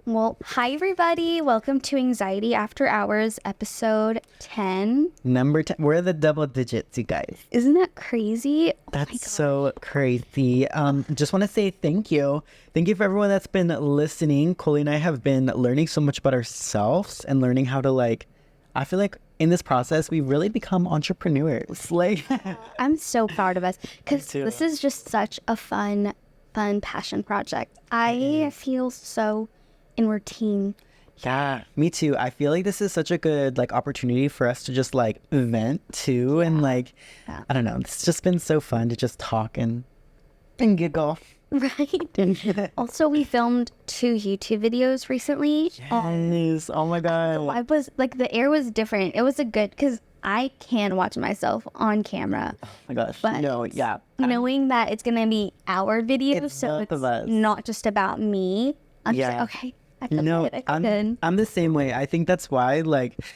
Well, hi everybody. Welcome to Anxiety After Hours, episode 10. Number 10. We're the double digits, you guys. Isn't that crazy? That's so crazy. Just want to say thank you. Thank you for everyone that's been listening. Coley and I have been learning so much about ourselves and learning how to I feel like in this process, we've really become entrepreneurs. I'm so proud of us because this is just such a fun passion project. I feel so in routine. Yeah, me too. I feel like this is such a good opportunity for us to just vent too. And I don't know, it's just been so fun to just talk and giggle. Right. Also, we filmed 2 YouTube videos recently. Yes. Oh my God. I was the air was different. It was a good, because I can watch myself on camera. Oh my gosh. But no, yeah. knowing that it's going to be our video, so it's not just about me. I'm just like, okay, I feel good. I feel good. I'm the same way. I think that's why,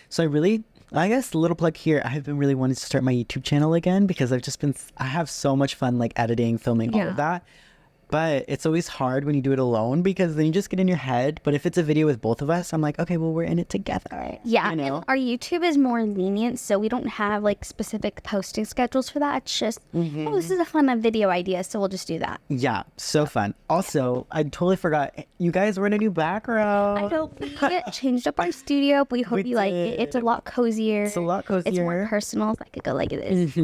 so I guess a little plug here, I've been really wanting to start my YouTube channel again because I have so much fun, editing, filming, all of that. But it's always hard when you do it alone because then you just get in your head. But if it's a video with both of us, I'm like, okay, well, we're in it together. Yeah, and our YouTube is more lenient, so we don't have specific posting schedules for that. It's just, oh, this is a fun video idea, so we'll just do that. Yeah, so fun. Also, I totally forgot, you guys were in a new background. I know, we changed up our studio. We hope you like it. It's a lot cozier. It's a lot cozier. It's more personal. I could go like this.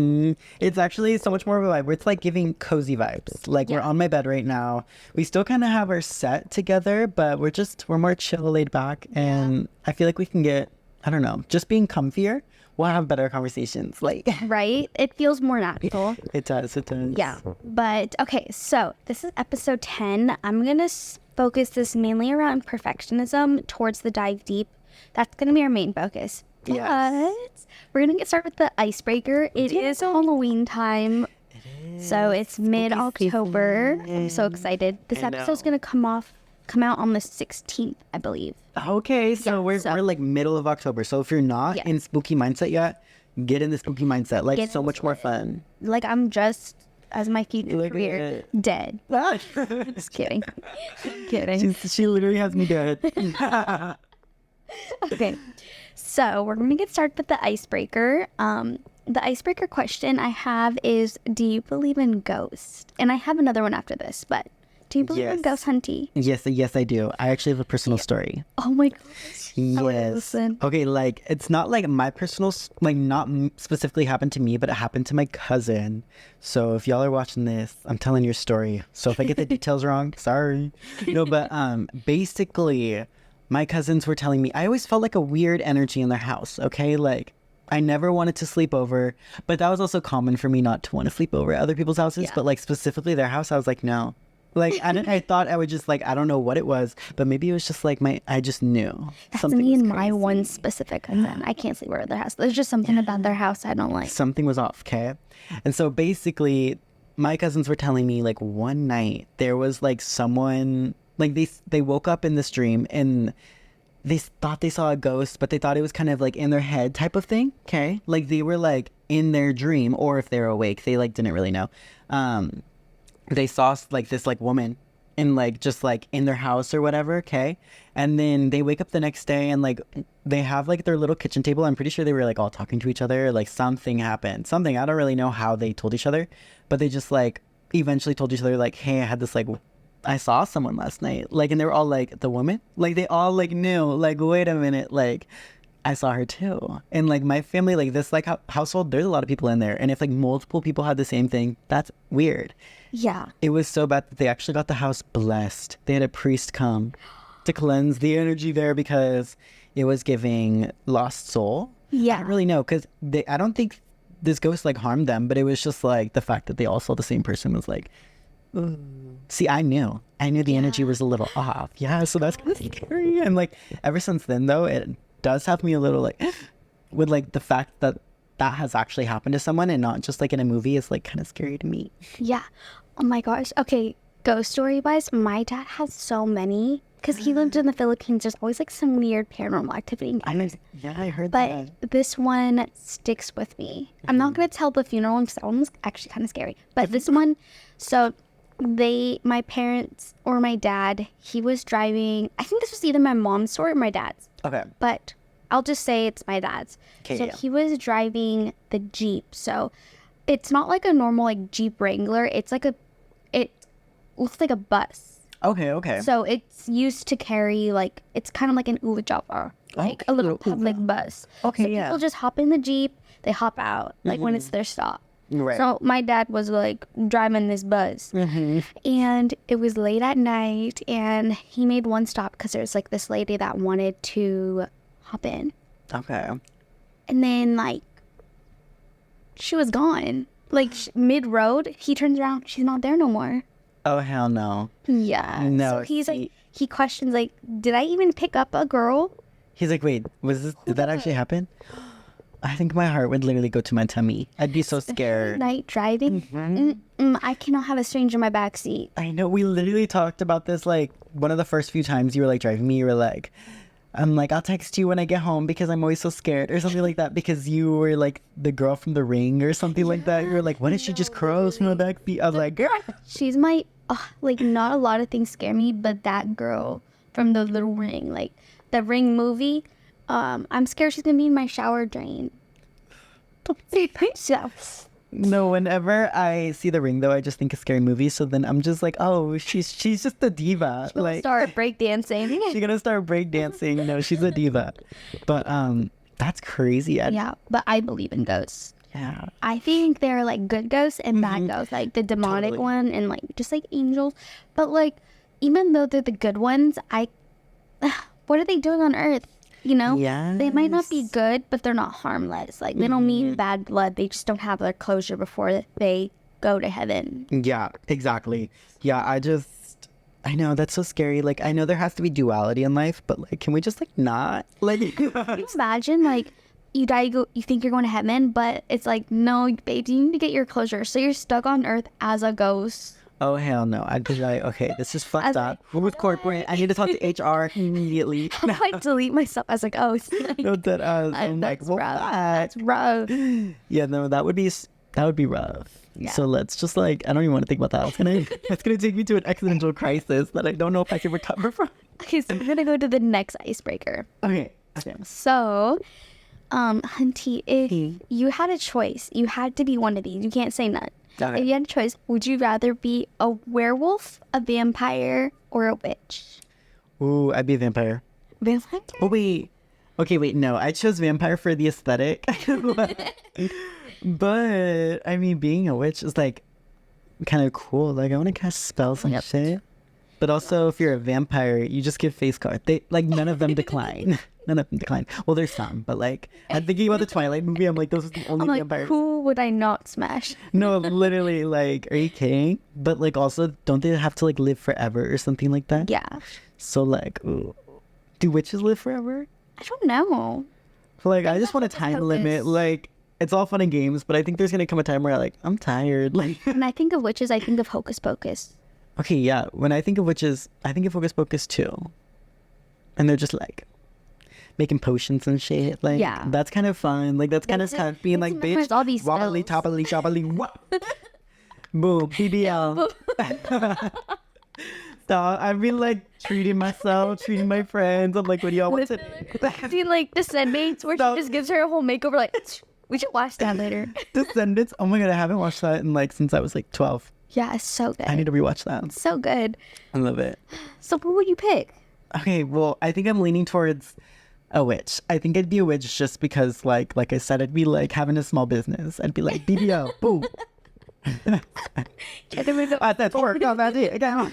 It's actually so much more of a vibe. It's giving cozy vibes. We're on my bed right now. We still kind of have our set together, but we're more chill, laid back, and I feel like we can get, I don't know, just being comfier, we'll have better conversations. Right? It feels more natural. It does. Yeah. But okay, so this is episode 10. I'm gonna focus this mainly around perfectionism towards the dive deep. That's gonna be our main focus. Yes. But we're gonna get started with the icebreaker. It is Halloween time. So it's mid-October. I'm so excited. This episode's going to come out on the 16th, I believe. Okay, so we're middle of October. So if you're not in spooky mindset yet, get in the spooky mindset. It's so much more fun. I'm just, as my future career, dead. Just kidding. She literally has me dead. Okay, so we're going to get started with the icebreaker. The icebreaker question I have is, do you believe in ghosts? And I have another one after this, but do you believe in ghosts, Hunty? Yes, I do. I actually have a personal story. Oh my gosh. Yes. Okay, it's not my personal, not specifically happened to me, but it happened to my cousin. So if y'all are watching this, I'm telling your story. So if I get the details wrong, sorry. No, but basically, my cousins were telling me, I always felt a weird energy in their house, okay? I never wanted to sleep over, but that was also common for me not to want to sleep over at other people's houses. But specifically their house, I was like, no. I thought I would just I don't know what it was, but maybe it was just I just knew. That's me and my one specific cousin. I can't sleep over at their house. There's just something about their house I don't like. Something was off, okay? And so basically, my cousins were telling me one night there was someone, they woke up in this dream and they thought they saw a ghost, but they thought it was kind of in their head type of thing. Okay. They were in their dream, or if they were awake, they didn't really know. They saw this woman in just in their house or whatever. Okay. And then they wake up the next day and they have their little kitchen table. I'm pretty sure they were all talking to each other. Something happened. Something. I don't really know how they told each other, but they just eventually told each other hey, I had this I saw someone last night, and they were all the woman, they all knew, wait a minute, I saw her too. And my family, this household, there's a lot of people in there, and if multiple people had the same thing, that's weird. Yeah, it was so bad that they actually got the house blessed. They had a priest come to cleanse the energy there because it was giving lost soul. Yeah, I don't really know, because I don't think this ghost harmed them, but it was just the fact that they all saw the same person was ooh. See, I knew the energy was a little off. Yeah, so that's kind of scary. And ever since then, though, it does have me a little with the fact that has actually happened to someone and not just in a movie is kind of scary to me. Yeah. Oh my gosh. Okay, ghost story wise, my dad has so many. because he lived in the Philippines. There's always like some weird paranormal activity. I heard that. But this one sticks with me. I'm not gonna tell the funeral one because that one was actually kind of scary. But this one, so my parents or my dad, he was driving. I think this was either my mom's story or my dad's. Okay. But I'll just say it's my dad's. Okay, So yeah. he was driving the Jeep. So it's not like a normal like Jeep Wrangler. It looks like a bus. Okay. So it's used to carry like, it's kind of like an Uber, like a little public bus. Okay, So yeah. people just hop in the Jeep, they hop out like when it's their stop. Right. So my dad was like driving this bus, and it was late at night, and he made one stop because there's like this lady that wanted to hop in, Okay. and then like she was gone, like mid road. He turns around, she's not there no more. Oh, hell no. Yeah. No, So he's like, he questions like, did I even pick up a girl? He's like, wait, did that actually happen? I think my heart would literally go to my tummy. I'd be so scared. Night driving. I cannot have a stranger in my backseat. I know, we literally talked about this, like, one of the first few times you were, like, driving me, you were like, I'm like, I'll text you when I get home because I'm always so scared or something like that because you were, like, the girl from The Ring or something like that. You were like, what if she just crows from the backseat? I was like, girl. She's my, like, not a lot of things scare me, but that girl from the Little Ring, like, the Ring movie, I'm scared she's gonna be in my shower drain. Don't say yourself. No, whenever I see The Ring, though, I just think of scary movies. So then I'm just like, oh, she's just a diva. Like, Start breakdancing. she's gonna start breakdancing. No, she's a diva. But that's crazy. Yeah, but I believe in ghosts. Yeah. I think there are like good ghosts and bad ghosts, like the demonic Totally. one and like just like angels. But like, even though they're the good ones, what are they doing on Earth? You know, they might not be Yes. good, but they're not harmless. Like they don't mean bad blood. They just don't have their closure before they go to heaven. Yeah, exactly. Yeah, I know that's so scary. Like, I know there has to be duality in life, but like, can we just like not? Like, Can you imagine like you die, you think you're going to heaven, but it's like, no, babe, you need to get your closure. So you're stuck on Earth as a ghost. oh hell no! I'd be like, okay, this is fucked As up. Who's corporate? I need to talk to HR immediately. I like delete myself as a ghost. No, that I'm like, That's well, rough. what? That's rough. Yeah, no, that would be rough. Yeah. So let's just like, I don't even want to think about that. It's gonna take me to an existential crisis that I don't know if I can recover from. Okay, so we're gonna go to the next icebreaker. Okay. So, Hunty, if you had a choice, you had to be one of these. You can't say none. Okay. If you had a choice, would you rather be a werewolf, a vampire, or a witch? Ooh, I'd be a vampire. Vampire? Oh wait. Okay, wait, no. I chose vampire for the aesthetic. But I mean, being a witch is like kind of cool. Like, I want to cast spells and shit. But also, if you're a vampire, you just give face cards. They like none of them decline. None of them decline. Well, there's some, but like I'm thinking about the Twilight movie. I'm like, those are the only I'm like, vampires. who would I not smash? No, literally, like, are you kidding? But like, also, don't they have to like live forever or something like that? Yeah. So like, ooh. Do witches live forever? I don't know. Like, I just want a time limit. Like, it's all fun and games, but I think there's gonna come a time where like I'm tired. Like, When I think of witches, I think of Hocus Pocus. okay, yeah. When I think of witches, I think of Hocus Pocus too. And they're just like making potions and shit. Like, Yeah. that's kind of fun. Like, that's kind of being like, memorize bitch, all these wobbly, spells. topply, shoppily, what? Boom, PBL. Stop. I've been like treating myself, treating my friends. I'm like, what do y'all want to See, like Descendants, where Stop. she just gives her a whole makeover. Like, we should watch that later. Descendants? Oh my god, I haven't watched that in like since I was like 12. Yeah, it's so good. I need to rewatch that. So good. I love it. So, what would you pick? Okay, well, I think I'm leaning towards a witch. I think I'd be a witch just because, like I said, I'd be like having a small business. I'd be like, BBO, boom. That's work. No, that's it. Okay.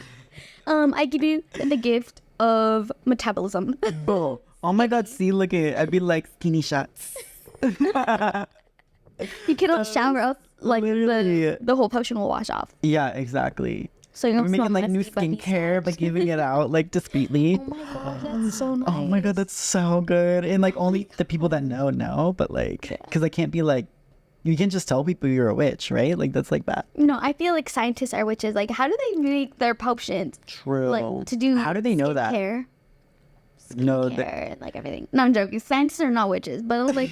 I give you the gift of metabolism. Boom. Oh my god, see, look at it. I'd be like skinny shots. You cannot shower up, like literally. the whole potion will wash off. Yeah, exactly. So you're I'm making like new skincare, but giving it out like discreetly. Oh my god, that's so nice. Oh my god, that's so good. And like only the people that know, but like, because I can't be like you can't just tell people you're a witch, right? Like that's like that. No, I feel like scientists are witches. Like, how do they make their potions? True. Like, to do How do they know that? skincare, No, and like everything. No, I'm joking. Scientists are not witches, but like,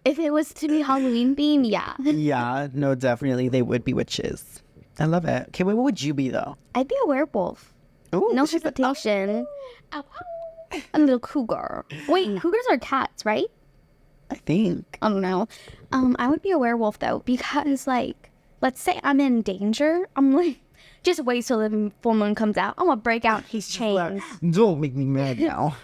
if it was to be Halloween themed, yeah. yeah, no, definitely they would be witches. I love it. Okay, wait, what would you be though? I'd be a werewolf. Ooh, No she's hesitation. Ow, ow. A little cougar. Wait, cougars are cats, right? I think. I don't know. I would be a werewolf though, because like, let's say I'm in danger. I'm like, just wait till the full moon comes out. I'm gonna break out his chains. Don't make me mad now.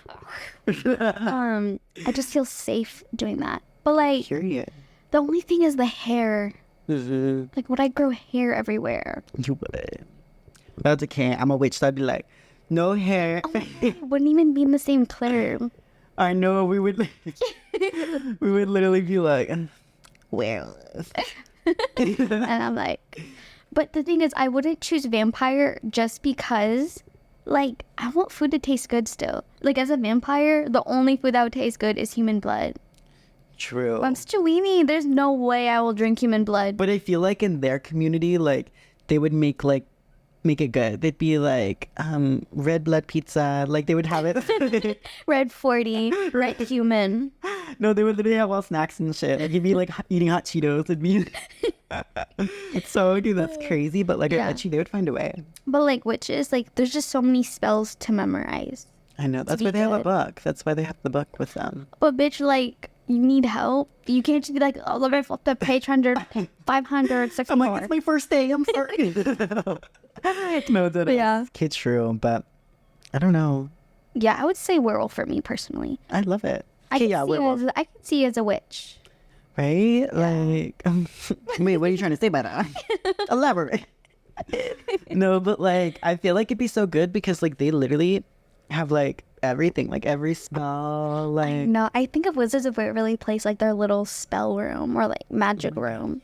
I just feel safe doing that. But like, Period. the only thing is the hair. You Like, would I grow hair everywhere? would. That's okay. I'm a witch, so I'd be like, no hair. I wouldn't even be in the same club. I know we would we would literally be like, well. And I'm like, but the thing is, I wouldn't choose vampire just because, like, I want food to taste good still. Like, as a vampire, the only food that would taste good is human blood. True. But I'm such a weenie. There's no way I will drink human blood. But I feel like in their community, like, they would make it good. They'd be like, red blood pizza. Like, they would have it. Red 40, red human. No, they would literally have all snacks and shit. Like, you'd be like eating hot Cheetos. It'd be so, dude, that's crazy. But like, Yeah. I bet you they would find a way. But like witches, like there's just so many spells to memorize. I know. That's be why they have a good. book. That's why they have the book with them. But bitch, like you need help. You can't just be like, oh, let me flip the page 100, 500, 64. I'm like, it's my first day. I'm sorry. No, that Yeah. It's true, but I don't know. Yeah, I would say werewolf for me personally. I love it. I Okay, can yeah, see you werewolf. as, I can see you as a witch. Right? Like, wait, what are you trying to say by that? Elaborate. No, but like, I feel like it'd be so good because like they literally have like everything, like every spell, like. No, I think of Wizards of Waverly Place like their little spell room or like magic room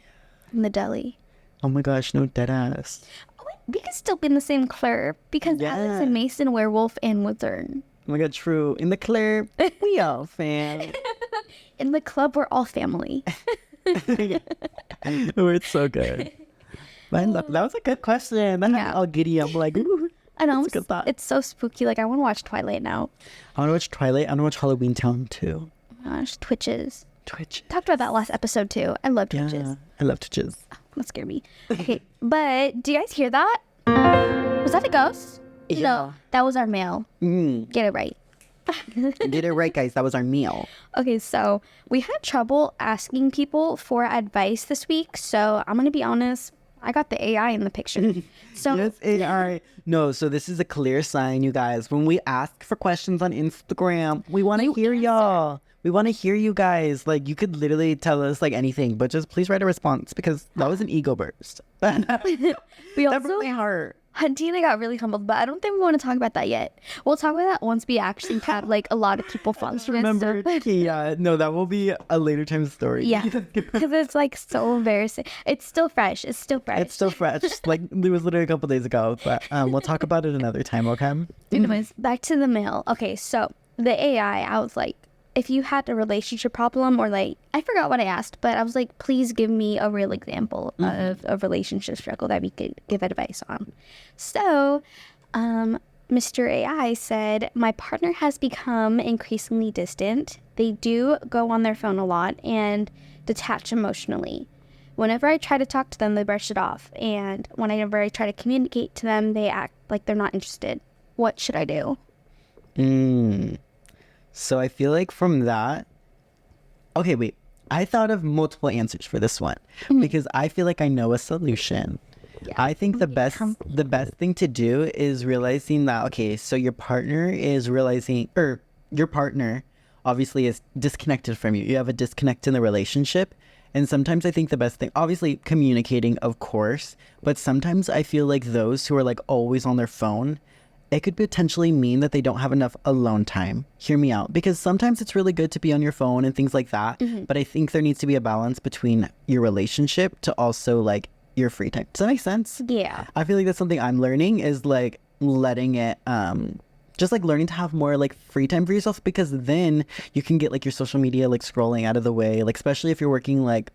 in the deli. Oh my gosh, no, dead ass. Oh, wait, we could still be in the same club because Alex Yeah. and Mason, werewolf and wizard. Oh my god, true. In the club, we all fam. In the club, we're all family. Oh, it's so good. But I love, that was a good question. That had Yeah. me all giddy. I'm like, ooh. I know, That's a good thought. it's so spooky. Like, I want to watch Twilight now. I want to watch Twilight. I want to watch Halloween Town too. Oh my gosh, Twitches. Twitch. Talked about that last episode too. I love Twitches. Yeah, I love Twitches. That scared me. Okay, but do you guys hear that? Was that a ghost? Yeah. No, that was our mail. Get it right. Did it right, guys. That was our meal. Okay, so we had trouble asking people for advice this week. So I'm going to be honest. I got the AI in the picture. So Yes, AI. No, so this is a clear sign, you guys. When we ask for questions on Instagram, we want to hear y'all. We want to hear you guys. Like, you could literally tell us like anything, but just please write a response because that was an ego burst. That we broke my also, heart. Hunty and I got really humbled, but I don't think we want to talk about that yet. We'll talk about that once we actually have like a lot of people following us. Remember, yeah, no, that will be a later time story. Yeah, because it's like so embarrassing. It's still fresh. It's still fresh. It's so fresh. Like, it was literally a couple days ago, but we'll talk about it another time, okay? Anyways, back to the mail. Okay, so the AI, I was like, if you had a relationship problem or like, I forgot what I asked, but I was like, please give me a real example of a relationship struggle that we could give advice on. So, Mr. AI said, my partner has become increasingly distant. They do go on their phone a lot and detach emotionally. Whenever I try to talk to them, they brush it off. And whenever I try to communicate to them, they act like they're not interested. What should I do? So I feel like from that, okay, wait. I thought of multiple answers for this one because I feel like I know a solution. Yeah. I think the best thing to do is realizing that, okay, so your partner is realizing, or your partner obviously is disconnected from you. You have a disconnect in the relationship. And sometimes I think the best thing, obviously communicating, of course, but sometimes I feel like those who are like always on their phone, it could potentially mean that they don't have enough alone time. Hear me out. Because sometimes it's really good to be on your phone and things like that. But I think there needs to be a balance between your relationship to also like your free time. Does that make sense? Yeah. I feel like that's something I'm learning is like letting it, just like learning to have more like free time for yourself because then you can get like your social media like scrolling out of the way. Like especially if you're working like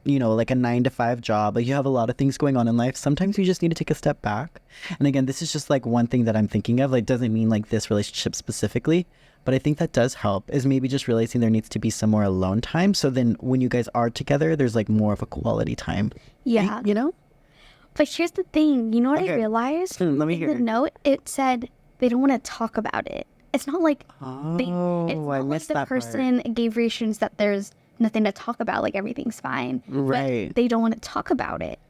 you know, like a 9 to 5 job, like you have a lot of things going on in life, sometimes you just need to take a step back. And again, this is just like one thing that I'm thinking of, like doesn't mean like this relationship specifically, but I think that does help, is maybe just realizing there needs to be some more alone time, so then when you guys are together, there's like more of a quality time. Yeah. You know? But here's the thing, you know what I Okay. realized? Let me In hear. the note, it said they don't want to talk about it. It's not like it's Oh, not I like missed the that part. person gave reassurance that there's nothing to talk about, like everything's fine. Right. But they don't want to talk about it.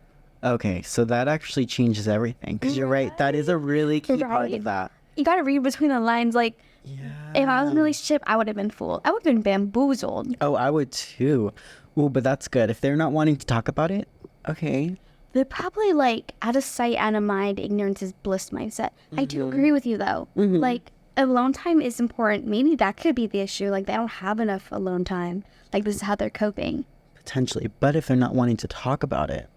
Okay, so that actually changes everything, because you're right, that is a really key part Right. of that. You gotta read between the lines. Like, Yeah. if I was in a relationship, I would have been fooled. I would have been bamboozled. Oh, I would too. Oh, but that's good. If they're not wanting to talk about it, okay. They're probably like out of sight, out of mind, ignorance is bliss mindset. I do agree with you though. Like, alone time is important. Maybe that could be the issue. Like, they don't have enough alone time. Like, this is how they're coping. Potentially. But if they're not wanting to talk about it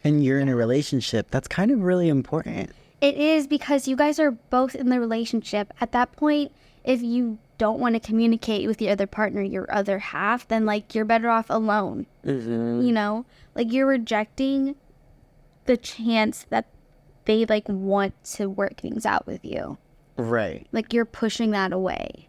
and you're in a relationship, that's kind of really important. It is, because you guys are both in the relationship. At that point, if you don't want to communicate with your other partner, your other half, then like you're better off alone. You know, like you're rejecting the chance that they like want to work things out with you. Right. Like, you're pushing that away.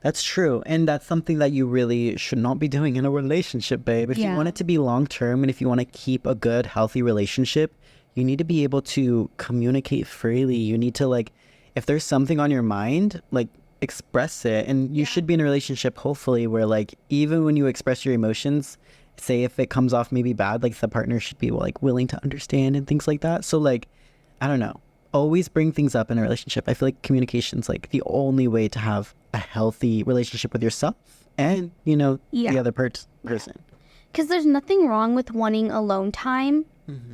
That's true. And that's something that you really should not be doing in a relationship, babe. If you Yeah. want it to be long term and if you want to keep a good, healthy relationship, you need to be able to communicate freely. You need to, like, if there's something on your mind, like, express it. And you should be in a relationship, hopefully, where, like, even when you express your emotions, say if it comes off maybe bad, like, the partner should be, like, willing to understand and things like that. So, like, I don't know. Always bring things up in a relationship. I feel like communication's like the only way to have a healthy relationship with yourself and, you know, Yeah. the other person. Because there's nothing wrong with wanting alone time.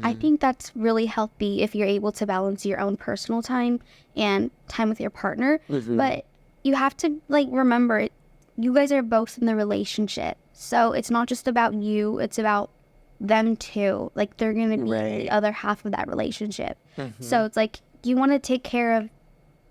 I think that's really healthy if you're able to balance your own personal time and time with your partner. But you have to, like, remember, you guys are both in the relationship. So it's not just about you, it's about them too. Like, they're going to be Right. the other half of that relationship. So it's like, you want to take care of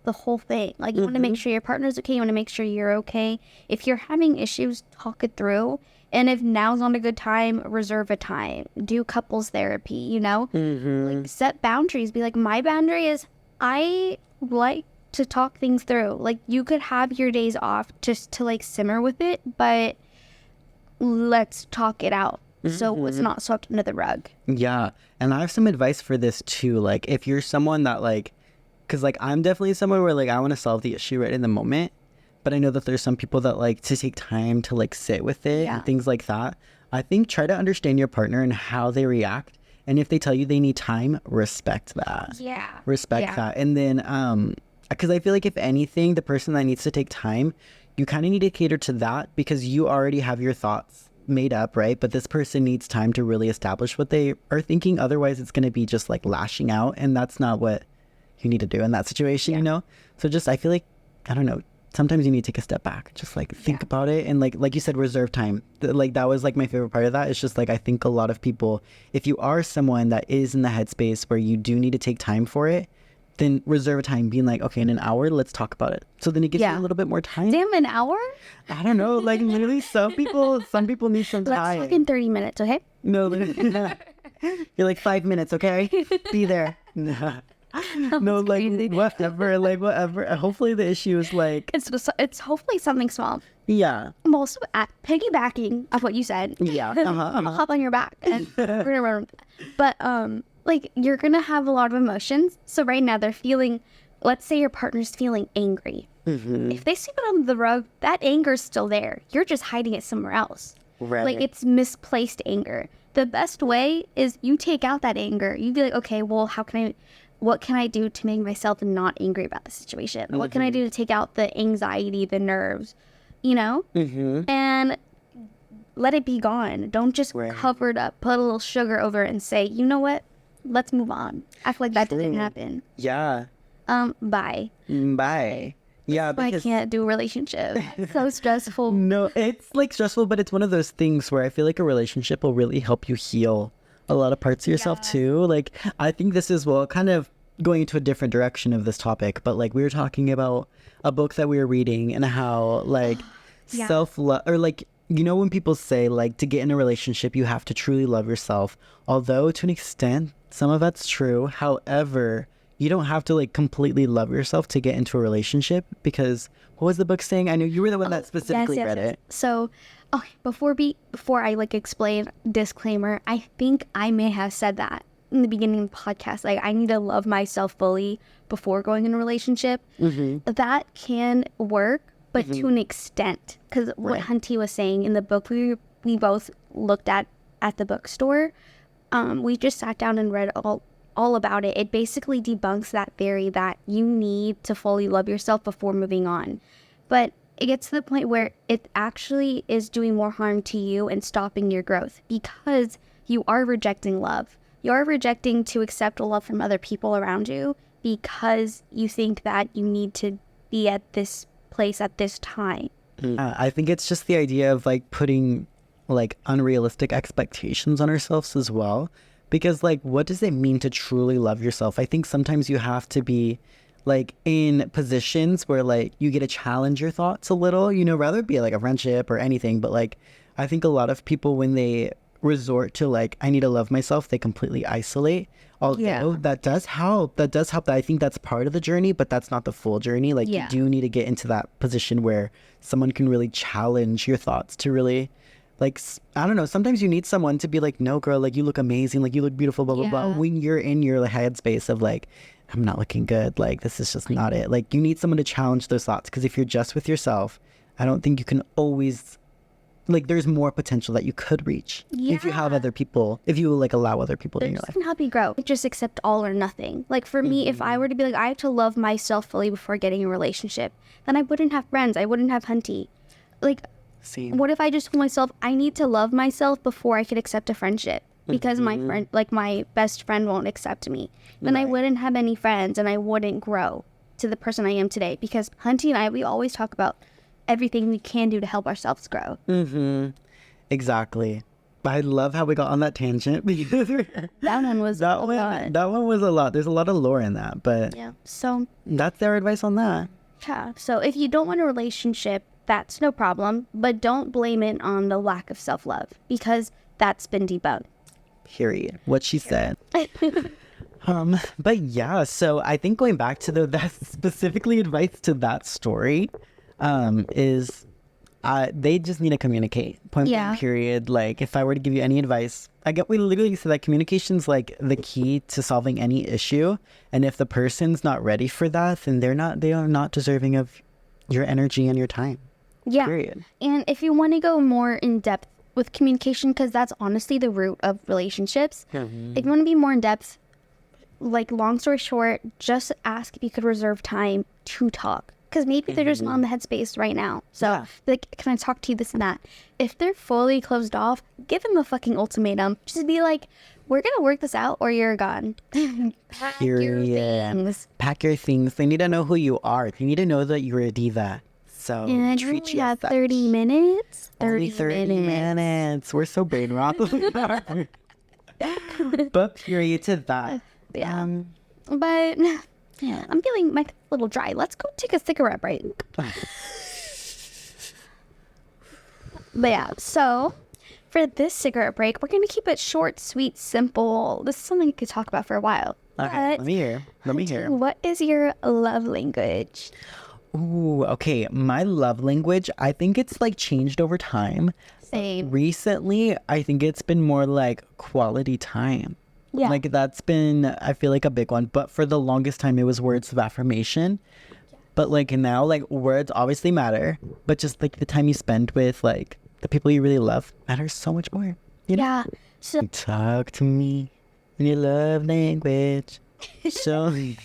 the whole thing. Like, you want to make sure your partner's okay. You want to make sure you're okay. If you're having issues, talk it through. And if now's not a good time, reserve a time. Do couples therapy, you know? Like, set boundaries. Be like, my boundary is I like to talk things through. Like, you could have your days off just to, like, simmer with it, but let's talk it out. So it's not swept under the rug. Yeah. And I have some advice for this too. Like, if you're someone that, like, because, like, I'm definitely someone where, like, I want to solve the issue right in the moment. But I know that there's some people that like to take time to, like, sit with it Yeah. and things like that. I think try to understand your partner and how they react. And if they tell you they need time, respect that. Yeah. Respect that. And then, because I feel like if anything, the person that needs to take time, you kind of need to cater to that because you already have your thoughts made up, right? But this person needs time to really establish what they are thinking. Otherwise, it's going to be just like lashing out. And that's not what you need to do in that situation, you know? So just, I feel like, I don't know, sometimes you need to take a step back, just like think about it. And like you said, reserve time. Like, that was like my favorite part of that. It's just like, I think a lot of people, if you are someone that is in the headspace where you do need to take time for it, then reserve a time being like, okay, in an hour, let's talk about it. So then it gives you a little bit more time. Damn, an hour? I don't know. Like, literally some people need some Let's time. talk in 30 minutes, okay? No, literally. You're like 5 minutes, okay? Be there. No, like, whatever. Hopefully the issue is like, It's hopefully something small. yeah. I'm also piggybacking off what you said. Yeah. Hop on your back and we're gonna run with that. But like, you're gonna have a lot of emotions. So right now they're feeling, let's say your partner's feeling angry. If they sweep it under the rug, that anger's still there. You're just hiding it somewhere else. Right. Like, it's misplaced anger. The best way is you take out that anger. You be like, okay, well, what can I do to make myself not angry about the situation? What can I do to take out the anxiety, the nerves, you know? And let it be gone. Don't just cover it up, put a little sugar over it and say, you know what? Let's move on. Act like that didn't happen. Yeah. Bye. Bye. Yeah, I because can't do a relationship. It's so stressful. no, it's like stressful, but it's one of those things where I feel like a relationship will really help you heal a lot of parts of yourself too. Like, I think this is, well, kind of going into a different direction of this topic, but like we were talking about a book that we were reading and how like self-love, or like you know, when people say like to get in a relationship, you have to truly love yourself. Although to an extent, some of that's true. However, you don't have to like completely love yourself to get into a relationship, because what was the book saying? I know you were the one that specifically read it. So, okay, before I like explain, disclaimer, I think I may have said that in the beginning of the podcast. Like, I need to love myself fully before going in a relationship. That can work, but to an extent, because what Hunty was saying in the book we both looked at the bookstore, we just sat down and read all about it. It basically debunks that theory that you need to fully love yourself before moving on. But it gets to the point where it actually is doing more harm to you and stopping your growth, because you are rejecting love. You are rejecting to accept love from other people around you because you think that you need to be at this place at this time. I think it's just the idea of like putting like unrealistic expectations on ourselves as well. Because like, what does it mean to truly love yourself? I think sometimes you have to be like in positions where like you get to challenge your thoughts a little, you know, rather it be like a friendship or anything. But like, I think a lot of people, when they resort to like, I need to love myself, they completely isolate. Although that does help. I think that's part of the journey, but that's not the full journey. Like you do need to get into that position where someone can really challenge your thoughts to really, like, I don't know, sometimes you need someone to be like, no, girl, like, you look amazing, like, you look beautiful, blah, blah, blah. When you're in your headspace of, like, I'm not looking good, like, this is just not it. Like, you need someone to challenge those thoughts, because if you're just with yourself, I don't think you can always, like, there's more potential that you could reach if you have other people, if you, like, allow other people in your life. Can help you grow. Just accept all or nothing. Like, for me, if I were to be like, I have to love myself fully before getting in a relationship, then I wouldn't have friends. I wouldn't have Hunty. Like, what if I just told myself I need to love myself before I could accept a friendship, because my friend, like my best friend, won't accept me? Then I wouldn't have any friends and I wouldn't grow to the person I am today, because Hunty and I, we always talk about everything we can do to help ourselves grow. Exactly. I love how we got on that tangent. That one was a lot. That one was a lot. There's a lot of lore in that, but So that's their advice on that. So if you don't want a relationship, that's no problem, but don't blame it on the lack of self-love, because that's been debunked. Period. What she said. But yeah, so I think going back to that specifically advice to that story, is they just need to communicate. Point blank, period. Like, if I were to give you any advice, we literally said that communication's like the key to solving any issue. And if the person's not ready for that, then they are not deserving of your energy and your time. Yeah. Period. And if you want to go more in depth with communication, because that's honestly the root of relationships, if you want to be more in depth, like, long story short, just ask if you could reserve time to talk. Because maybe they're just not in the headspace right now. So, like, can I talk to you, this and that? If they're fully closed off, give them a fucking ultimatum. Just be like, we're going to work this out or you're gone. Pack your things. Pack your things. They need to know who you are. They need to know that you're a diva. So and treat you have 30 minutes. Only 30 minutes. We're so brain rot. But period to that. But I'm feeling my little dry. Let's go take a cigarette break. But yeah, so for this cigarette break, we're going to keep it short, sweet, simple. This is something we could talk about for a while. Okay, let me hear. What is your love language? Ooh, okay. My love language, I think it's like changed over time. Same. Recently, I think it's been more like quality time. Yeah. Like, that's been, I feel like, a big one. But for the longest time, it was words of affirmation. But like now, like, words obviously matter, but just like the time you spend with like the people you really love matters so much more. You know? Yeah. So talk to me in your love language. Show me.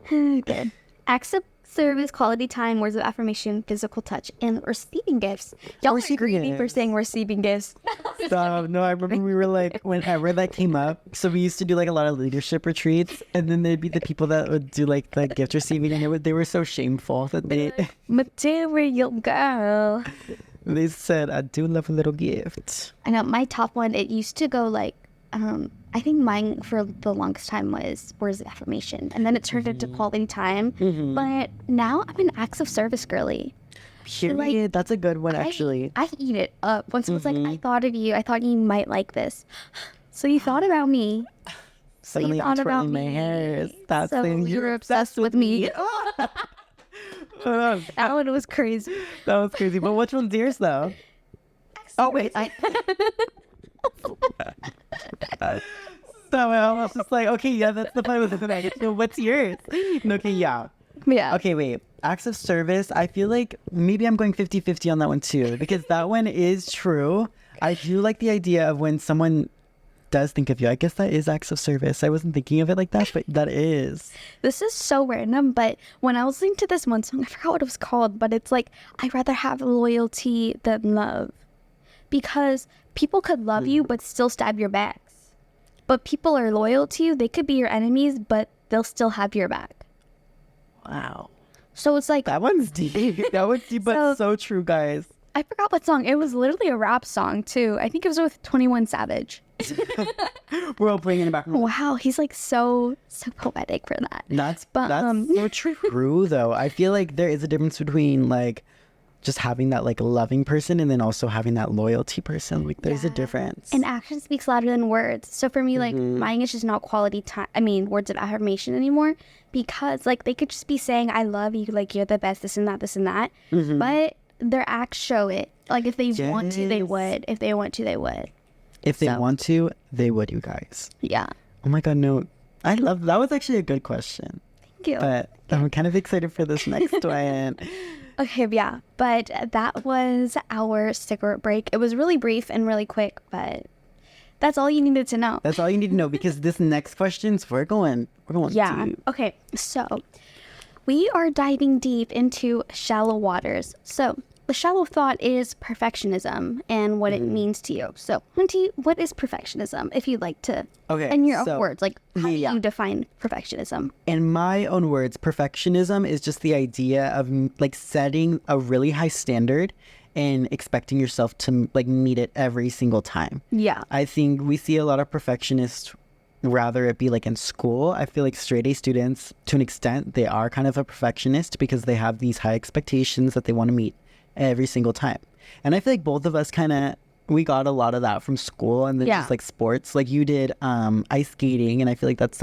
good. Acts of service, quality time, words of affirmation, physical touch, and receiving gifts. Y'all are greedy for saying receiving gifts. Stop. No, I remember we were like, whenever that came up, so we used to do like a lot of leadership retreats, and then there'd be the people that would do like the gift receiving, and they were so shameful that they material girl. They said, I do love a little gift. I know my top one, it used to go like, I think mine for the longest time was words of affirmation, and then it turned into quality time. But now I'm an acts of service girly. Period. That's a good one, actually. I eat it up. Once it was like, I thought of you. I thought you might like this. So you thought about me. So Suddenly you I'm thought about twirling my me. hair. That's So the you're obsessed with me. that That one was crazy. was crazy. But which one's yours, though? Oh, wait. So I was just like, okay, yeah, that's the point of the night. So what's yours? Okay, yeah. Yeah. Okay, wait. Acts of service, I feel like maybe I'm going 50-50 on that one too, because that one is true. I do like the idea of when someone does think of you. I guess that is acts of service. I wasn't thinking of it like that, but that is. This is so random, but when I was listening to this one song, I forgot what it was called, but it's like, I'd rather have loyalty than love. Because people could love you, but still stab your backs. But people are loyal to you. They could be your enemies, but they'll still have your back. Wow. So it's like, That one's deep. That one's deep, but so true, guys. I forgot what song. It was literally a rap song, too. I think it was with 21 Savage. We're all bringing it back. Wow, he's like so poetic for that. That's so true, though. I feel like there is a difference between like just having that like loving person and then also having that loyalty person. Like there's a difference. And action speaks louder than words. So for me, like mine is just not quality time. I mean, words of affirmation anymore, because like they could just be saying, I love you, like you're the best, this and that, this and that. But their acts show it. Like if they want to, they would. If they want to, they would. If they want to, they would, you guys. Yeah. Oh my God, no. I love that. Was actually a good question. Thank you. But I'm kind of excited for this next one. Okay, yeah. But that was our cigarette break. It was really brief and really quick, but that's all you needed to know. That's all you need to know, because this next questions we're going deep. Okay, so we are diving deep into shallow waters. So the shallow thought is perfectionism and what it means to you. So, Hunty, what is perfectionism? If you'd like to, in your own words, like how do you define perfectionism? In my own words, perfectionism is just the idea of like setting a really high standard and expecting yourself to like meet it every single time. Yeah. I think we see a lot of perfectionists, rather it be like in school. I feel like straight A students, to an extent, they are kind of a perfectionist because they have these high expectations that they want to meet every single time. And I feel like both of us we got a lot of that from school, and then just like sports. Like you did ice skating, and I feel like that's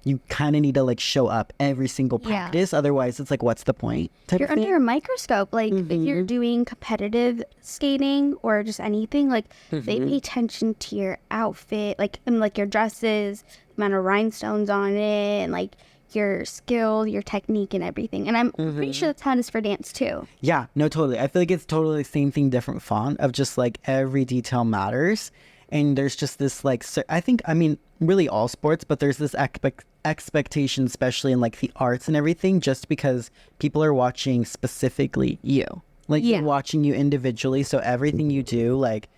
you kind of need to like show up every single practice. Otherwise it's like, what's the point? You're under a microscope. Like if you're doing competitive skating or just anything, like they pay attention to your outfit, like and like your dresses, amount of rhinestones on it, and like your skill, your technique, and everything. And I'm pretty sure that's how it is for dance too. Yeah, no, totally. I feel like it's totally the same thing, different font of just like every detail matters. And there's just this like, I mean, really all sports, but there's this expectation, especially in like the arts and everything, just because people are watching specifically you. Like they're watching you individually. So everything you do like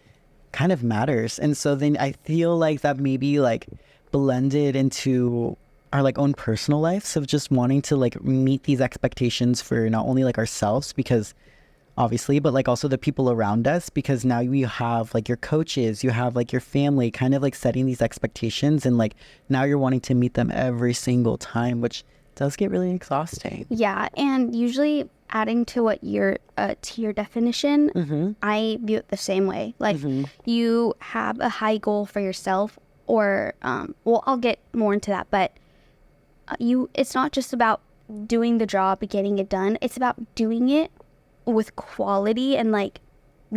kind of matters. And so then I feel like that maybe like blended into our like own personal lives of just wanting to like meet these expectations for not only like ourselves, because obviously, but like also the people around us, because now you have like your coaches, you have like your family kind of like setting these expectations, and like now you're wanting to meet them every single time, which does get really exhausting. And usually adding to what your definition, I view it the same way. Like you have a high goal for yourself, or well, I'll get more into that, but it's not just about doing the job and getting it done. It's about doing it with quality and like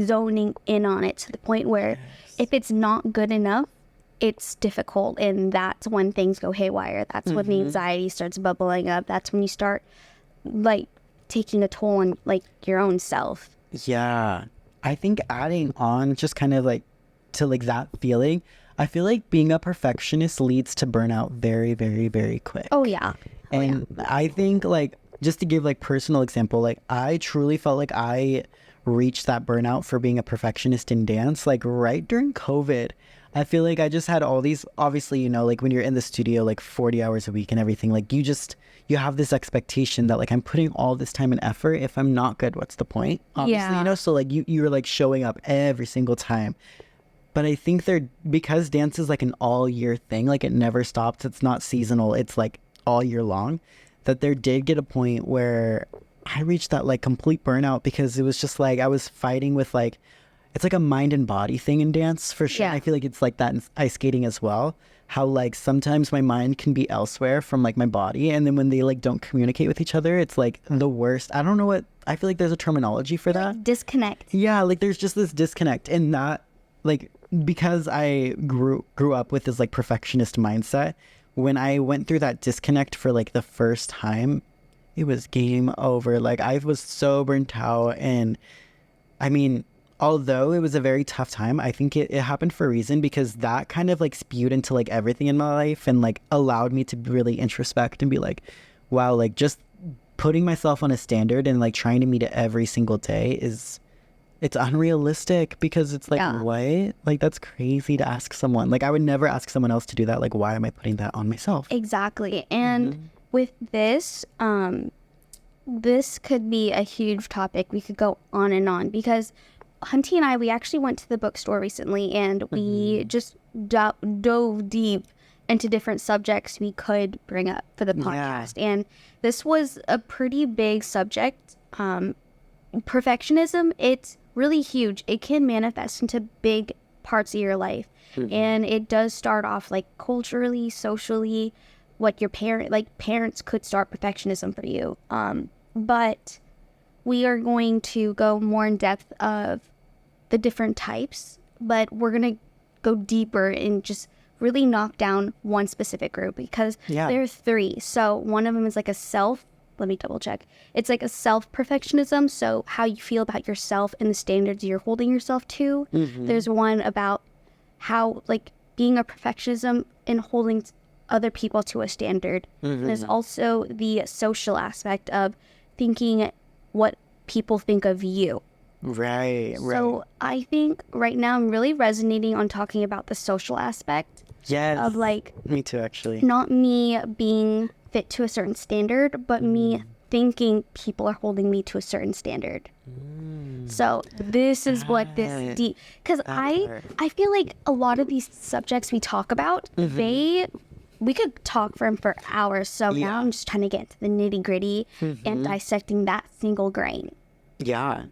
zoning in on it to the point where if it's not good enough, it's difficult, and that's when things go haywire. That's when the anxiety starts bubbling up. That's when you start like taking a toll on like your own self. Yeah, I think adding on just kind of like to like that feeling, I feel like being a perfectionist leads to burnout very, very, very quick. And I think like, just to give like personal example, like I truly felt like I reached that burnout for being a perfectionist in dance, like right during COVID. I feel like I just had all these, obviously, you know, like when you're in the studio, like 40 hours a week and everything, like you have this expectation that like I'm putting all this time and effort. If I'm not good, what's the point? Obviously, you know, so like you're like showing up every single time. But I think because dance is like an all year thing, like it never stops. It's not seasonal. It's like all year long. That there did get a point where I reached that like complete burnout because it was just like I was fighting with like, it's like a mind and body thing in dance for sure. Yeah. I feel like it's like that in ice skating as well. How like sometimes my mind can be elsewhere from like my body, and then when they like don't communicate with each other, it's like the worst. I don't know what, I feel like there's a terminology for that. Disconnect. Yeah, like there's just this disconnect, and that like because I grew up with this like perfectionist mindset, when I went through that disconnect for like the first time, it was game over. Like I was so burnt out, and I mean, although it was a very tough time, I think it happened for a reason, because that kind of like spewed into like everything in my life and like allowed me to really introspect and be like, wow, like just putting myself on a standard and like trying to meet it every single day it's unrealistic, because it's like, Yeah. what? Like that's crazy to ask someone. Like I would never ask someone else to do that. Like why am I putting that on myself? Exactly. And with this, this could be a huge topic. We could go on, because Hunty and I, we actually went to the bookstore recently, and we just dove deep into different subjects we could bring up for the podcast. And this was a pretty big subject. Perfectionism, it's really huge. It can manifest into big parts of your life. And it does start off like culturally, socially, what your parents could start perfectionism for you. But we are going to go more in depth of the different types, but we're going to go deeper and just really knock down one specific group, because there are three. So one of them is like let me double check. It's like a self-perfectionism. So how you feel about yourself and the standards you're holding yourself to. There's one about how like being a perfectionism and holding other people to a standard. There's also the social aspect of thinking what people think of you. Right. So I think right now I'm really resonating on talking about the social aspect. Yes. Of like, me too, actually. not me being fit to a certain standard, but me thinking people are holding me to a certain standard. So this is what this deep, because I feel like a lot of these subjects we talk about, we could talk for hours. So now I'm just trying to get to the nitty gritty and dissecting that single grain. Yeah.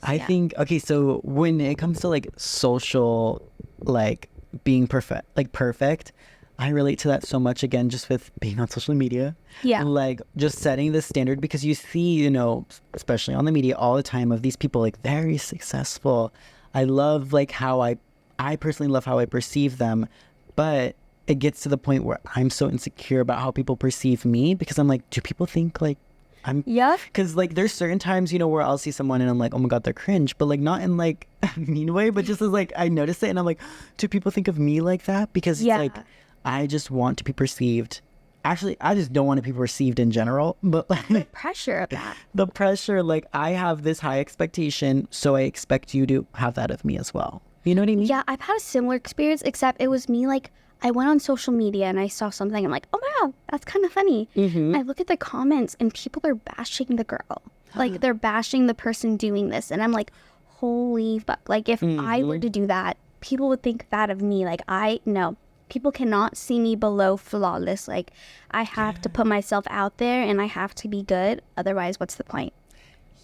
I think, okay, so when it comes to like social, like being perfect, I relate to that so much, again, just with being on social media. Yeah. Like just setting the standard, because you see, you know, especially on the media all the time, of these people like very successful. I love like how I personally love how I perceive them, but it gets to the point where I'm so insecure about how people perceive me, because I'm like, do people think like because like there's certain times, you know, where I'll see someone and I'm like, oh my god, they're cringe, but like not in like a mean way, but just as like I notice it and I'm like, do people think of me like that? Because it's like I just want to be perceived. Actually, I just don't want to be perceived in general, but like the pressure of that. The pressure, like I have this high expectation, so I expect you to have that of me as well. You know what I mean? Yeah, I've had a similar experience, except it was me like, I went on social media and I saw something. I'm like, oh my god, that's kind of funny. I look at the comments and people are bashing the girl. Like they're bashing the person doing this. And I'm like, holy fuck. Like if I were to do that, people would think that of me. Like no, people cannot see me below flawless. Like I have to put myself out there and I have to be good. Otherwise, what's the point?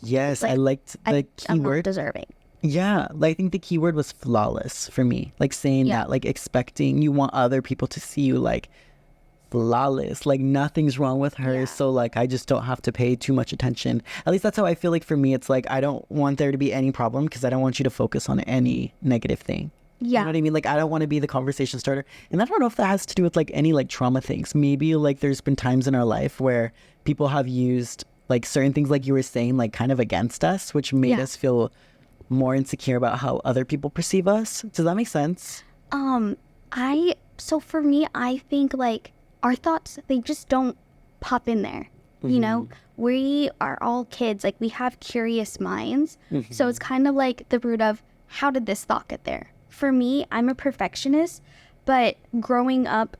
Yes, Like, I liked the I'm not keyword. deserving. Yeah, like I think the keyword was flawless for me. Like saying that, like expecting, you want other people to see you like flawless, like nothing's wrong with her. So like I just don't have to pay too much attention. At least that's how I feel like for me. It's like I don't want there to be any problem, because I don't want you to focus on any negative thing. You know what I mean? Like I don't want to be the conversation starter. And I don't know if that has to do with like any like trauma things. Maybe like there's been times in our life where people have used like certain things, like you were saying, like kind of against us, which made us feel more insecure about how other people perceive us. Does that make sense? So for me, I think like our thoughts, they just don't pop in there. You know, we are all kids, like we have curious minds. So it's kind of like the root of, how did this thought get there? For me, I'm a perfectionist, but growing up,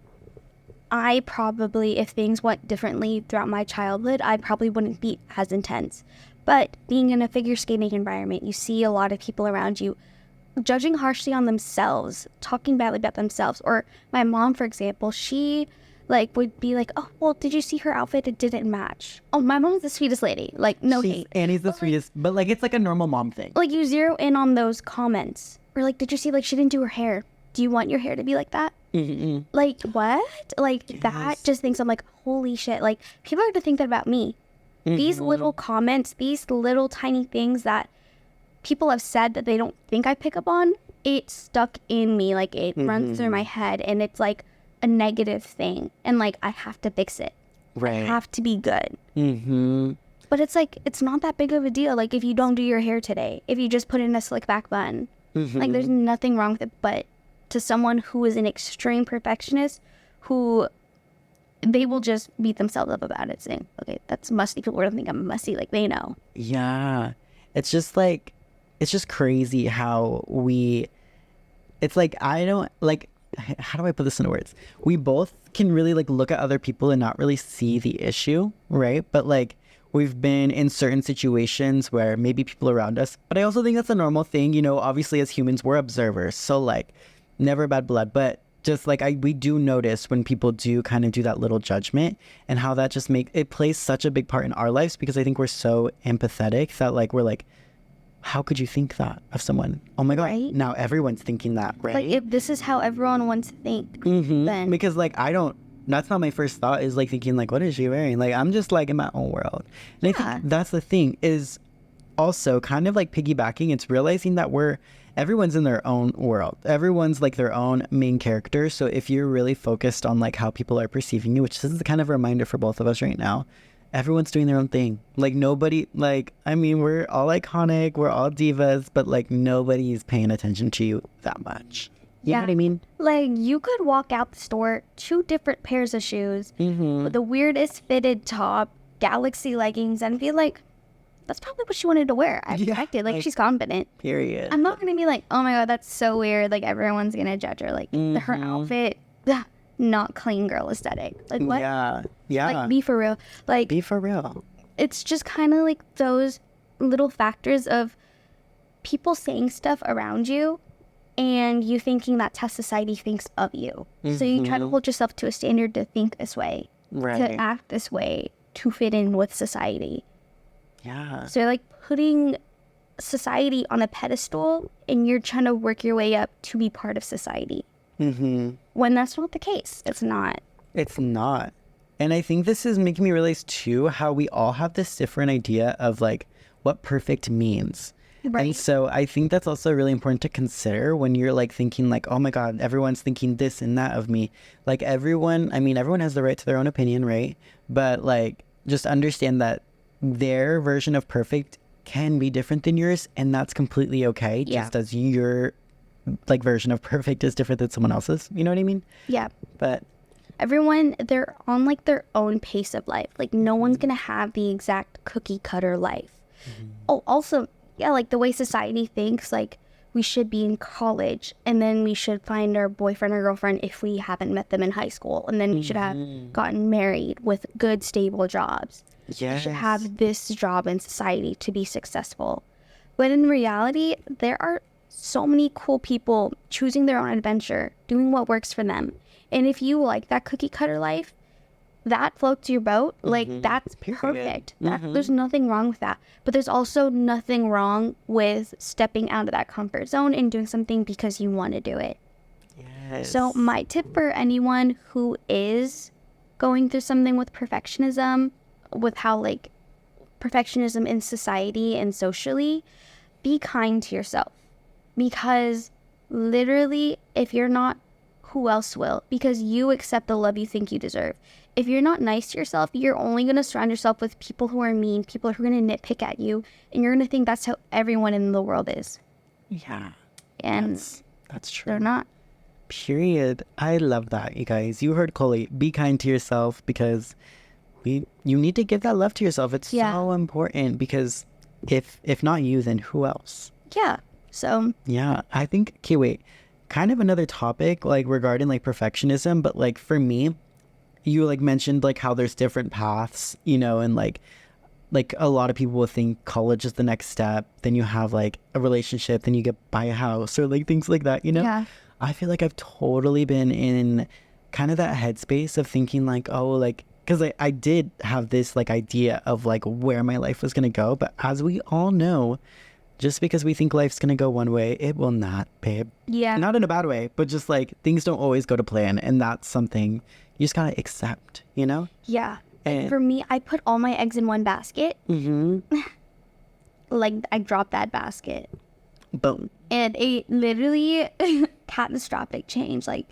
I probably, if things went differently throughout my childhood, I probably wouldn't be as intense. But being in a figure skating environment, you see a lot of people around you judging harshly on themselves, talking badly about themselves. Or my mom, for example, she like would be like, oh, well, did you see her outfit? It didn't match. Oh, my mom's the sweetest lady. Like, no hate. Annie's the sweetest, but like it's like a normal mom thing. Like, you zero in on those comments. Or like, did you see, like, she didn't do her hair? Do you want your hair to be like that? Mm-mm. Like, what? Like, that just thinks, I'm like, holy shit. Like, people are going to think that about me. These little comments, these little tiny things that people have said that they don't think I pick up on, it stuck in me. Like, it runs through my head, and it's like a negative thing. And like, I have to fix it. Right. I have to be good. Mm-hmm. But it's like, it's not that big of a deal. Like, if you don't do your hair today, if you just put in a slick back bun, like, there's nothing wrong with it. But to someone who is an extreme perfectionist, who they will just beat themselves up about it, saying, okay, that's musty. People don't think I'm messy. Like, they know. Yeah. It's just like, it's just crazy how it's like, I don't, like, how do I put this into words? We both can really like look at other people and not really see the issue, right? But like, we've been in certain situations where maybe people around us, but I also think that's a normal thing. You know, obviously as humans, we're observers. So like, never bad blood, but just like we do notice when people do kind of do that little judgment, and how that just it plays such a big part in our lives, because I think we're so empathetic that like, we're like, how could you think that of someone? Oh my God. Right? Now everyone's thinking that, right? Like, if this is how everyone wants to think, then Because like, that's not my first thought, is like thinking like, what is she wearing? Like, I'm just like in my own world. And I think that's the thing, is also kind of like piggybacking. It's realizing that everyone's in their own world. Everyone's like their own main character. So if you're really focused on like how people are perceiving you, which this is kind of a reminder for both of us right now, everyone's doing their own thing. Like, nobody, like, I mean, we're all iconic, we're all divas, but like, nobody's paying attention to you that much. You know what I mean? Like, you could walk out the store, 2 different pairs of shoes, with the weirdest fitted top, galaxy leggings, and be like, that's probably what she wanted to wear. I expected. Like, she's confident. Period. I'm not going to be like, oh my God, that's so weird. Like, everyone's going to judge her. Like, her outfit, not clean girl aesthetic. Like, what? Yeah. Like, be for real. Like, Be for real. it's just kind of like those little factors of people saying stuff around you and you thinking that's how society thinks of you. So you try to hold yourself to a standard to think this way, to act this way, to fit in with society. Yeah. So you're like putting society on a pedestal, and you're trying to work your way up to be part of society. When that's not the case. It's not. It's not. And I think this is making me realize too how we all have this different idea of like what perfect means. Right. And so I think that's also really important to consider when you're like thinking like, oh my God, everyone's thinking this and that of me. Like, everyone has the right to their own opinion, right? But like, just understand that their version of perfect can be different than yours, and that's completely okay. Just as your like version of perfect is different than someone else's. You know what I mean? Yeah. But everyone, they're on like their own pace of life. Like, no one's gonna have the exact cookie cutter life. Oh, also, yeah, like the way society thinks, like we should be in college, and then we should find our boyfriend or girlfriend if we haven't met them in high school, and then we should have gotten married with good, stable jobs. yes. You should have this job in society to be successful. But in reality, there are so many cool people choosing their own adventure, doing what works for them. And if you like that cookie cutter life, that floats your boat, like that's perfect. There's nothing wrong with that. But there's also nothing wrong with stepping out of that comfort zone and doing something because you want to do it. Yes. So my tip for anyone who is going through something with perfectionism, with how like perfectionism in society and socially, be kind to yourself. Because literally, if you're not, who else will? Because you accept the love you think you deserve. If you're not nice to yourself, you're only going to surround yourself with people who are mean, people who are going to nitpick at you, and you're going to think that's how everyone in the world is. Yeah. And that's true. they're not. Period. I love that, you guys. You heard Chloe. Be kind to yourself, because you need to give that love to yourself. It's so important, because if not you, then who else? Yeah. So. Yeah. I think, okay, wait. Kind of another topic, like regarding like perfectionism, but like for me, you like mentioned like how there's different paths, you know, and like a lot of people will think college is the next step. Then you have like a relationship, then you buy a house, or like things like that, you know? Yeah. I feel like I've totally been in kind of that headspace of thinking like, oh, like, because I did have this like idea of like where my life was going to go. But as we all know, just because we think life's going to go one way, it will not, babe. Yeah. Not in a bad way, but just like things don't always go to plan. And that's something you just got to accept, you know? Yeah. And For me, I put all my eggs in one basket. Like, I dropped that basket. boom. And it literally catastrophic change. Like,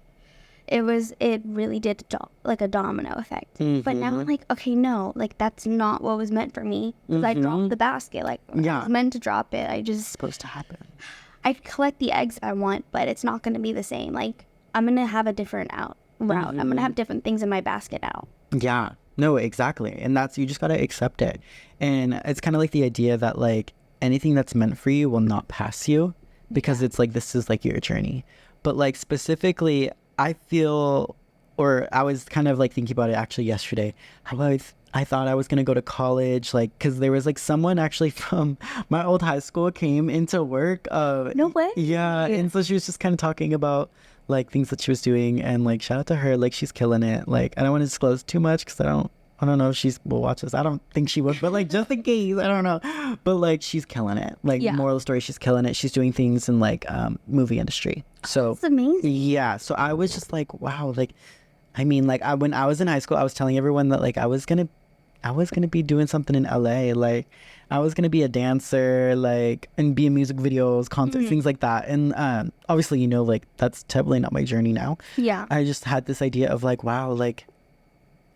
it really did like a domino effect. But now I'm like, okay, no, like that's not what was meant for me. 'Cause I dropped the basket. Like, I was meant to drop it. It's supposed to happen. I collect the eggs I want, but it's not going to be the same. Like, I'm going to have a different route. I'm going to have different things in my basket now. Yeah, no, exactly. And that's, you just got to accept it. And it's kind of like the idea that like anything that's meant for you will not pass you, because it's like, this is like your journey. But like specifically, I feel, or I was kind of like thinking about it actually yesterday, how I thought I was going to go to college, like, because there was like someone actually from my old high school came into work. No way. Yeah. And so she was just kind of talking about like things that she was doing, and like shout out to her, like she's killing it. Like, I don't want to disclose too much because I don't know if she's will watch this. I don't think she would, but like just in case, I don't know. But like she's killing it. Like, moral of the story, she's killing it. She's doing things in like movie industry. So That's amazing. yeah. So I was just like, wow. Like, I mean, like when I was in high school, I was telling everyone that like I was gonna be doing something in LA. Like I was gonna be a dancer, like, and be in music videos, concerts, things like that. And obviously, you know, like that's totally not my journey now. Yeah. I just had this idea of like, wow, like,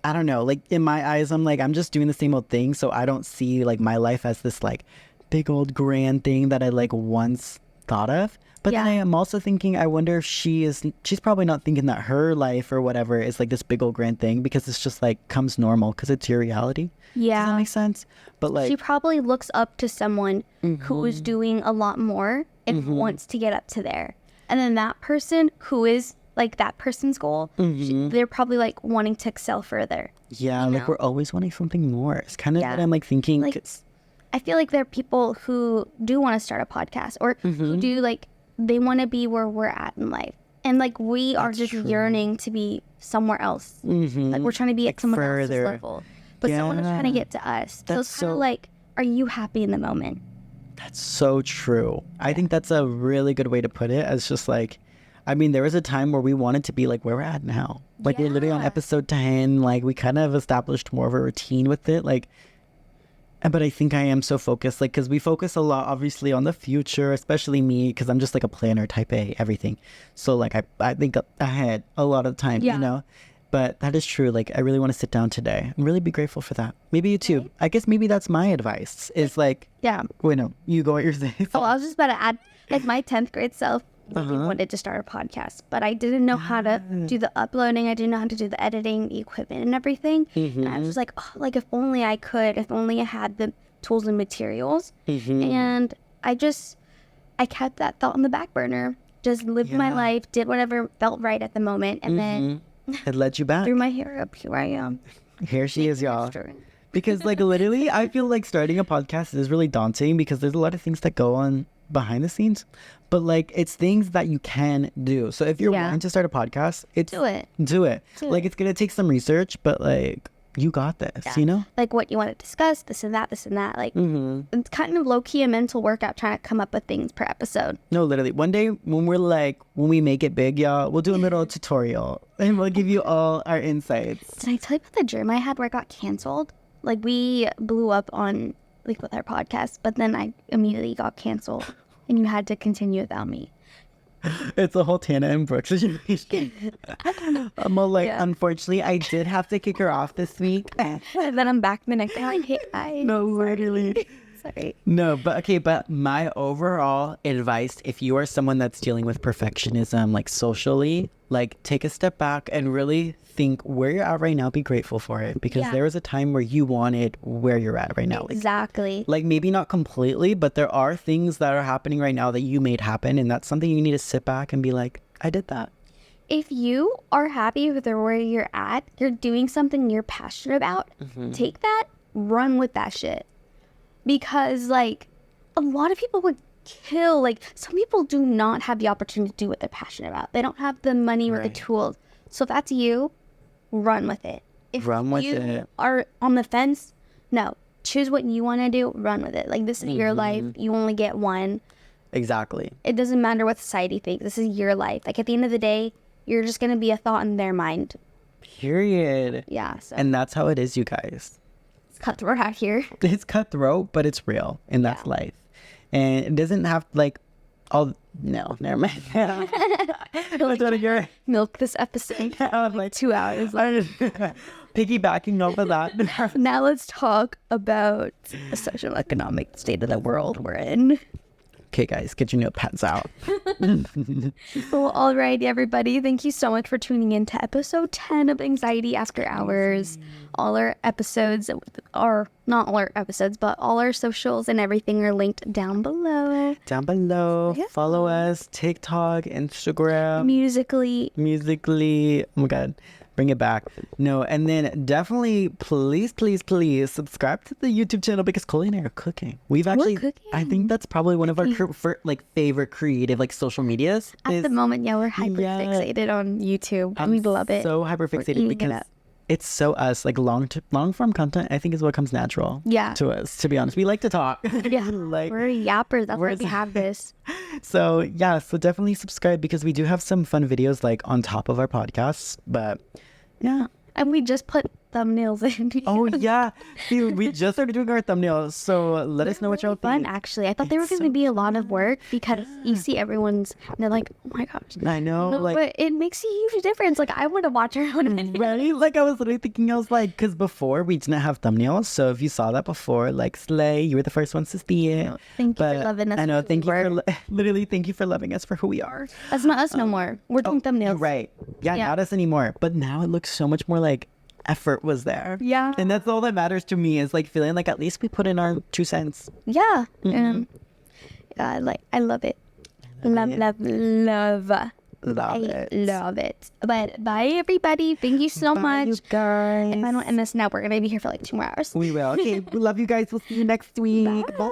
I don't know, like in my eyes, I'm like, I'm just doing the same old thing. So I don't see like my life as this like big old grand thing that I like once thought of. But then I am also thinking, I wonder if she's probably not thinking that her life or whatever is like this big old grand thing, because it's just like comes normal because it's your reality. Yeah. Does that make sense? But like, she probably looks up to someone who is doing a lot more and wants to get up to there. And then that person who is like that person's goal, they're probably like wanting to excel further. Yeah, like we're always wanting something more. It's kind of what I'm like thinking. Like, I feel like there are people who do want to start a podcast, or who do like, they want to be where we're at in life. And like we are just yearning to be somewhere else. Like we're trying to be at someone else's level. But someone is trying to get to us. So it's kind of like, are you happy in the moment? That's so true. I think that's a really good way to put it. As just like, I mean, there was a time where we wanted to be like where we're at now. Like we're literally on episode 10. Like we kind of established more of a routine with it. Like, but I think I am so focused, like, because we focus a lot, obviously, on the future, especially me, because I'm just like a planner, type A, everything. So like I think ahead a lot of the time, you know. But that is true. Like, I really want to sit down today and really be grateful for that. Maybe you too. I guess maybe that's my advice. Is like, wait, no, you go what you're saying. Oh, I was just about to add, like my 10th grade self really wanted to start a podcast, but I didn't know how to do the uploading. I didn't know how to do the editing, the equipment and everything. And I was just like, oh, like if only I could, if only I had the tools and materials. And I kept that thought on the back burner, just lived my life, did whatever felt right at the moment. And then it led you back. Threw my hair up. Here I am. Here she is, y'all. Because like literally, I feel like starting a podcast is really daunting because there's a lot of things that go on behind the scenes, but like it's things that you can do. So if you're wanting to start a podcast, do it. Like it's gonna take some research, but like you got this, you know? Like what you want to discuss, this and that. Like it's kind of low-key a mental workout trying to come up with things per episode. No, literally. One day when we make it big, y'all, we'll do a little tutorial and we'll give you all our insights. Did I tell you about the gym I had where it got canceled? Like we blew up on like with our podcast, but then I immediately got canceled and you had to continue without me. It's a whole Tana and Brooke situation. I'm all like, unfortunately, I did have to kick her off this week. And then I'm back the next day. Like, hey, guys. No, literally. Sorry. No, but my overall advice, if you are someone that's dealing with perfectionism, like socially, like take a step back and really think where you're at right now. Be grateful for it, because there was a time where you wanted where you're at right now. Exactly. Like maybe not completely, but there are things that are happening right now that you made happen. And that's something you need to sit back and be like, I did that. If you are happy with where you're at, you're doing something you're passionate about, take that, run with that shit. Because like a lot of people would kill, like some people do not have the opportunity to do what they're passionate about. They don't have the money or the tools. So if that's you, run with it. If Run with you it. are on the fence, no. Choose what you want to do, run with it. Like, this is your life. You only get one. Exactly. It doesn't matter what society thinks. This is your life. Like, at the end of the day, you're just going to be a thought in their mind. Period. Yeah, so And that's how it is, you guys. it's cutthroat out here. It's cutthroat, but it's real, and that's life. And it doesn't have like all. No, never mind. I was trying to hear. Milk this episode. I was like 2 hours. piggybacking off of that. Now let's talk about the social economic state of the world we're in. Okay, guys, get your notepads out. Well, alrighty, everybody. Thank you so much for tuning in to episode 10 of Anxiety After Hours. All our episodes are not all our episodes, but all our socials and everything are linked down below. Down below, follow us, TikTok, Instagram, Musically. Oh my God. Bring it back. No, and then definitely, please subscribe to the YouTube channel because Chloe and I are cooking. We're cooking. I think that's probably one of our favorite creative social medias. At the moment, we're hyper fixated on YouTube. We love it. So hyper fixated because it's so us. Like long form content, I think is what comes natural. To us. To be honest, we like to talk. Yeah, we're yappers. That's why we have this. So definitely subscribe because we do have some fun videos on top of our podcasts. But yeah. And we just put thumbnails in. Oh yeah. See, we just started doing our thumbnails. So let us know what y'all fun, think. Actually. I thought they were going to be a lot of work because you see everyone's and they're like, oh my gosh. I know. No, but it makes a huge difference. Like, I want to watch our own video. Right? I was literally thinking, I was like, because before we didn't have thumbnails. So if you saw that before, slay, you were the first ones to see it. Thank you for loving us. I know. Thank you for literally, thank you for loving us for who we are. That's not us no more. We're doing thumbnails. Right. Yeah, not us anymore. But now it looks so much more effort was there. Yeah. And that's all that matters to me is feeling at least we put in our 2 cents. Yeah. I love it. Love it. But bye, everybody. Thank you so much. You guys. If I don't end this now, we're going to be here for 2 more hours. We will. Okay. We love you guys. We'll see you next week. Bye.